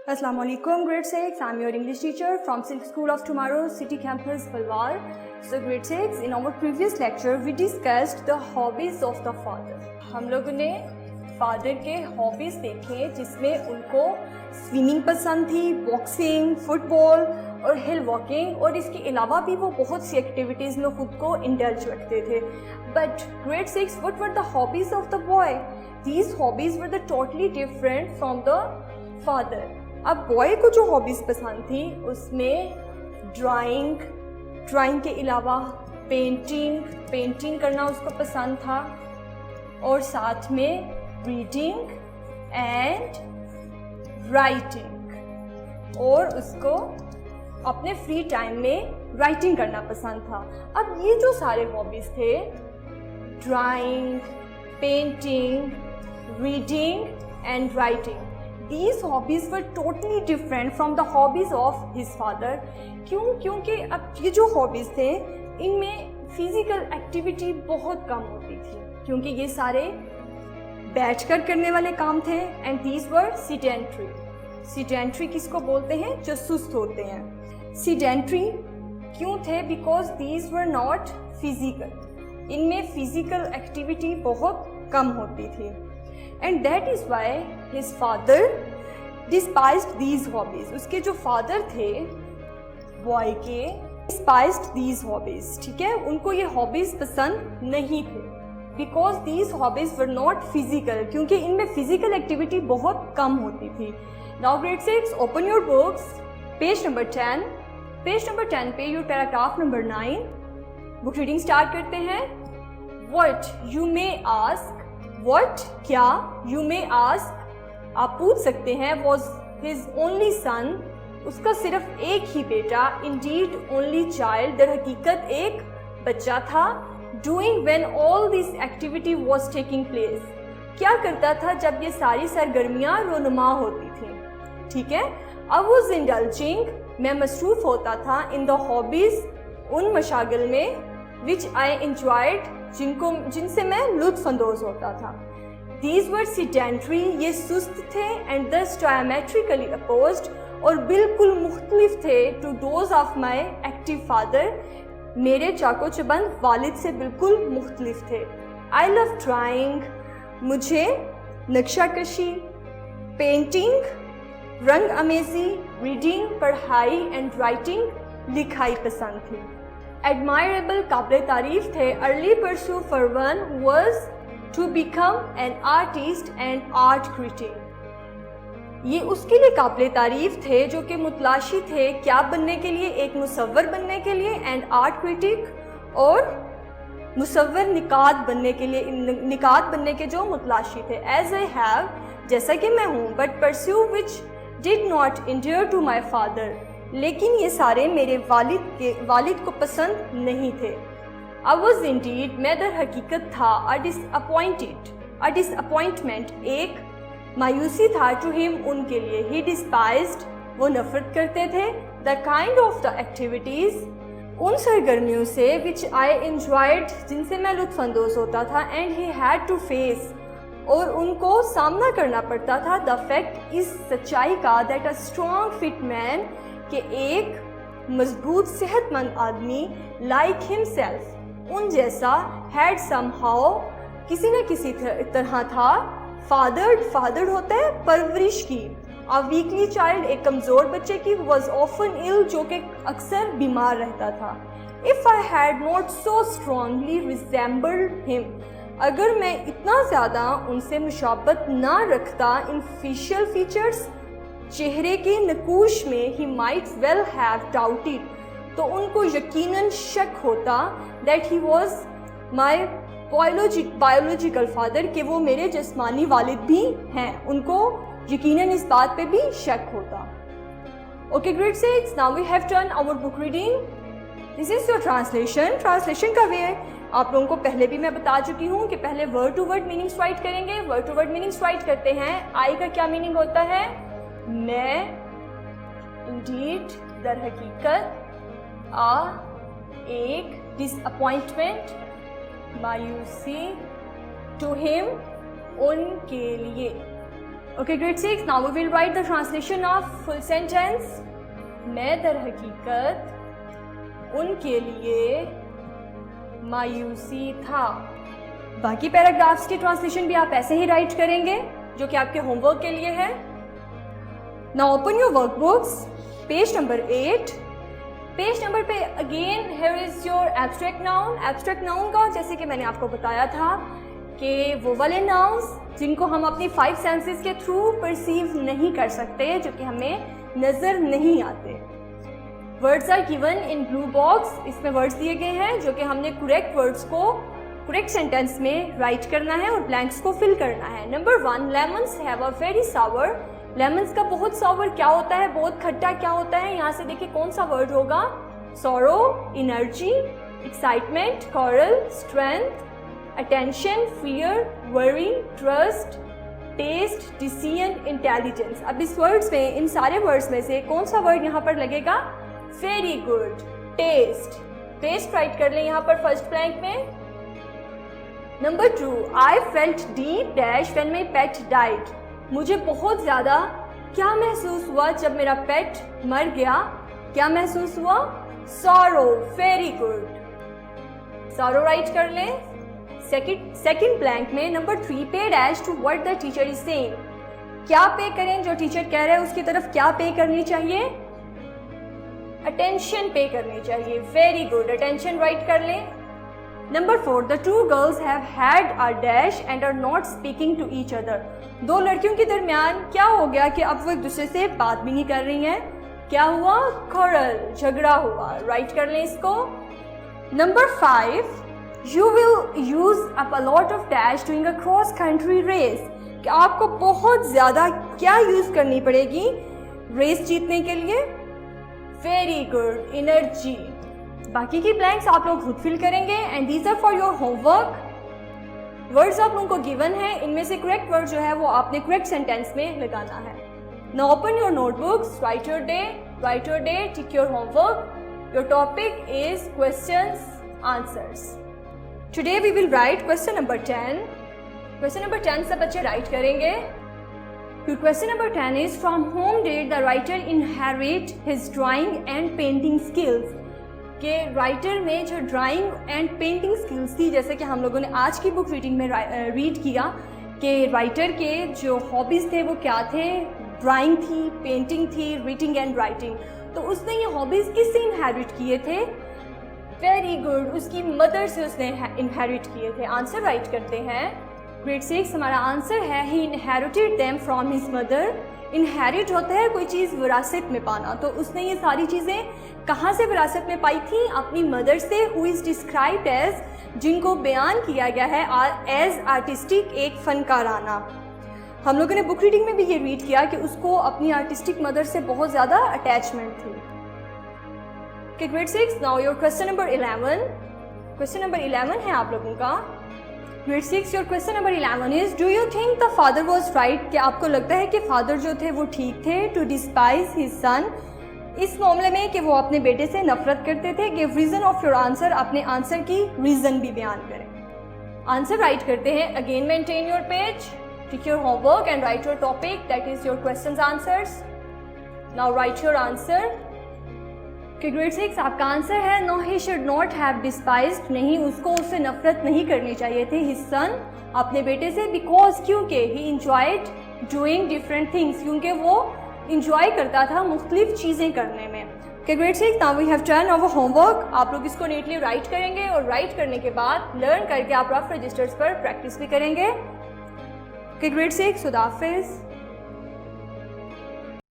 Assalamu alaikum, grade 6. I'm your English teacher from Silk School of Tomorrow, City Campus, Palwar. So grade 6, in our previous lecture, we discussed the hobbies of the father. हम लोगों ने father के hobbies देखे जिसमें उनको swimming पसंद थी, boxing, football और हिल वॉकिंग, और इसके अलावा भी वो बहुत सी एक्टिविटीज़ में खुद को इंडल्ज रखते थे. But grade 6, what were the hobbies of the boy? These hobbies were the totally different from the father. अब बॉय को जो हॉबीज़ पसंद थी उसमें ड्राइंग के अलावा पेंटिंग करना उसको पसंद था, और साथ में रीडिंग एंड राइटिंग, और उसको अपने फ्री टाइम में राइटिंग करना पसंद था. अब ये जो सारे हॉबीज़ थे, drawing, painting, reading and writing, these hobbies were totally different from the hobbies of his father. क्योंकि अब ये जो hobbies थे इनमें फिजिकल एक्टिविटी बहुत कम होती थी, क्योंकि ये सारे बैठकर करने वाले काम थे. And these were sedentary. sedentary किसको बोलते हैं? जो सुस्त होते हैं. sedentary क्यों थे? because these were not physical. इनमें फिजिकल एक्टिविटी बहुत कम होती थी. And that is why his father despised these hobbies. उसके जो फादर थे बॉय के, despised these hobbies. ठीक है, उनको ये हॉबीज़ पसंद नहीं थे, because these hobbies were not physical. क्योंकि इनमें फिजिकल एक्टिविटी बहुत कम होती थी. Now grade 6, open your books, page number 10. Page number 10 पे your paragraph number 9. Book reading start करते हैं. What you may ask. What क्या? You may ask, आप पूछ सकते हैं. Was his only son, उसका सिर्फ एक ही बेटा. Indeed only child, दर हकीकत एक बच्चा था. Doing when all this activity was taking place, क्या करता था जब ये सारी सरगर्मियाँ रोनुमा होती थी. ठीक है. I was indulging, मैं मसरूफ़ होता था. In the hobbies, उन मशागिल में. Which I enjoyed, जिनसे मैं लुत्फ़ अंदोज़ होता था. These were sedentary, ये सुस्त थे. And thus diametrically opposed, और बिल्कुल मुख्तलिफ थे to those of my active father, मेरे चाको चबंद वालिद से बिल्कुल मुख्तलिफ थे. I love drawing, मुझे नक्शाकशी, पेंटिंग, रंग अमेज़ी, रीडिंग पढ़ाई एंड राइटिंग लिखाई पसंद थी. Admirable काबिल तारीफ थे. Early pursuit for one was to become an artist and art critic. ये उसके लिए काबिल तारीफ थे जो कि मुतलाशी थे क्या बनने के लिए? एक मुसव्वर बनने के लिए, एंड आर्ट क्रिटिक, और मुसव्वर निकात बनने के लिए, निकात बनने के जो मुतलाशी थे. As I have, जैसा कि मैं हूँ, but pursue which did not endure to my father, लेकिन ये सारे मेरे वालिद को पसंद नहीं थे. I was indeed, मैं दर हकीकत था, a disappointment, एक मायूसी था to him, उनके लिए. He despised, वो नफरत करते थे. The kind of the activities, उन सरगर्मियों से which I enjoyed, जिनसे मैं लुत्फ़अंदोज़ होता था. And he had to face, और उनको सामना करना पड़ता था. The fact, इस सच्चाई का, that a strong fit man, कि एक मजबूत सेहतमंद आदमी, like himself, उन जैसा, had somehow, किसी न किसी तरह था. fathered होता है परवरिश की. a weakly child, एक कमज़ोर बच्चे की. was often ill, जो कि अक्सर बीमार रहता था. if I had not so strongly resembled him, अगर मैं इतना ज़्यादा उनसे मुशाबत ना रखता इन facial features, चेहरे के नकूश में, he might well have doubted, तो उनको यकीनन शक होता, that he was my biological father, कि वो मेरे जिस्मानी वालिद भी हैं. उनको यकीनन इस बात पे भी शक होता. Okay grade 6, now we have done our book reading. This is your translation. Translation का वे आप लोगों को पहले भी मैं बता चुकी हूँ कि पहले word to word meanings right करेंगे. word to word meanings right करते हैं. I का क्या मीनिंग होता है? मैं, indeed दर हकीकत, एक, disappointment मायूसी, to him उनके लिए. Okay, grade 6. Now we will write the translation of full sentence. मैं दर हकीकत उनके लिए मायूसी था। बाकी पैराग्राफ्स की ट्रांसलेशन भी आप ऐसे ही राइट करेंगे जो कि आपके होमवर्क के लिए है। Now open your workbooks, page number 8। Page number पे again here is your abstract noun। abstract noun का जैसे कि मैंने आपको बताया था कि वो वाले नाउन्स जिनको हम अपनी 5 सेंसेस के थ्रू परसीव नहीं कर सकते, जो कि हमें नज़र नहीं आते। Words are given in blue box. इसमें वर्ड्स दिए गए हैं जो कि हमने करेक्ट वर्ड्स को करेक्ट सेंटेंस में राइट करना है और ब्लैंक्स को फिल करना है। Number 1, lemons have a very sour. Lemons का बहुत सावर क्या होता है, बहुत खट्टा क्या होता है? यहाँ से देखिए कौन सा वर्ड होगा? Sorrow, energy, excitement, quarrel, strength, attention, fear, worry, trust, taste, decision, intelligence. अब इस वर्ड्स में, इन सारे वर्ड्स में से कौन सा वर्ड यहाँ पर लगेगा? Very good, taste. Taste write कर लें यहाँ पर फर्स्ट ब्लैंक में। Number 2, I felt deep dash when my pet died. मुझे बहुत ज़्यादा क्या महसूस हुआ जब मेरा पेट मर गया? क्या महसूस हुआ? Sorrow, very good, sorrow write कर लें। सेकंड ब्लैंक में number 3, pay dash to what the teacher is saying. क्या पे करें? जो टीचर कह रहे हैं उसकी तरफ क्या पे करनी चाहिए? अटेंशन पे करनी चाहिए। वेरी गुड, अटेंशन राइट कर लें। Number 4, the two girls have had a dash and are not speaking to each other. दो लड़कियों के दरमियान क्या हो गया कि अब वो एक दूसरे से बात भी नहीं कर रही हैं? क्या हुआ? quarrel, झगड़ा हुआ। राइट कर लें इसको। Number 5, you will use up a lot of dash doing a cross country race। कि आपको बहुत ज़्यादा क्या यूज़ करनी पड़ेगी रेस जीतने के लिए? Very good, energy. बाकी की ब्लैंक्स आप लोग खुद फिल करेंगे and these are for your homework. Words आप लोगों को गिवन है, इनमें से करेक्ट वर्ड जो है वो आपने करेक्ट सेंटेंस में लगाना है। Now open your notebooks, right your day, tick your homework. Your topic is questions, answers. Today we will write question number 10. Question number 10 सब बच्चे राइट करेंगे। Your question number 10 is from whom did the writer inherit his drawing and painting skills? के writer में जो drawing and painting skills थी, जैसे कि हम लोगों ने आज की बुक रीडिंग में रीड किया कि राइटर के जो हॉबीज़ थे वो क्या थे? ड्राइंग थी, पेंटिंग थी, रीडिंग एंड राइटिंग। तो उसने ये हॉबीज़ किससे इनहेरिट किए थे? वेरी गुड, उसकी मदर से उसने इनहेरिट किए थे। आंसर राइट करते हैं। ग्रेड 6 हमारा आंसर है he inherited them from his mother. Inherit होता है कोई चीज़ विरासत में पाना, तो उसने ये सारी चीज़ें कहाँ से विरासत में पाई थी? अपनी मदर से, हु इज़ डिस्क्राइब्ड एज, जिनको बयान किया गया है एज आर्टिस्टिक, एक फनकाराना। हम लोगों ने बुक रीडिंग में भी ये रीड किया कि उसको अपनी आर्टिस्टिक मदर से बहुत ज़्यादा अटैचमेंट थी। Okay, grade 6, now your question number 11. Question number 11 है आप लोगों का। Grade 6, your question number 11 is, do you think the father was right? क्या आपको लगता है कि फादर जो थे वो ठीक थे? To despise his son, इस मामले में कि वो अपने बेटे से नफरत करते थे। Give reason of your answer, अपने आंसर की रीज़न भी बयान करें। आंसर राइट करते हैं। Again maintain your page, take your homework and write your topic, that is your questions answers. Now write your answer. Grade 6 आपका आंसर है no, he should not have despised, नहीं उसको उससे नफरत नहीं करनी चाहिए थी, हिज सन, अपने बेटे से, बिकॉज क्योंकि he enjoyed doing different things, क्योंकि वो इंजॉय करता था मुख्तलिफ चीज़ें करने में। Grade 6 now we have done our homework. आप लोग इसको नीटली राइट करेंगे और राइट करने के बाद लर्न करके आप रफ रजिस्टर्स पर प्रैक्टिस भी करेंगे। ग्रेड 6 खुदा हाफिज़।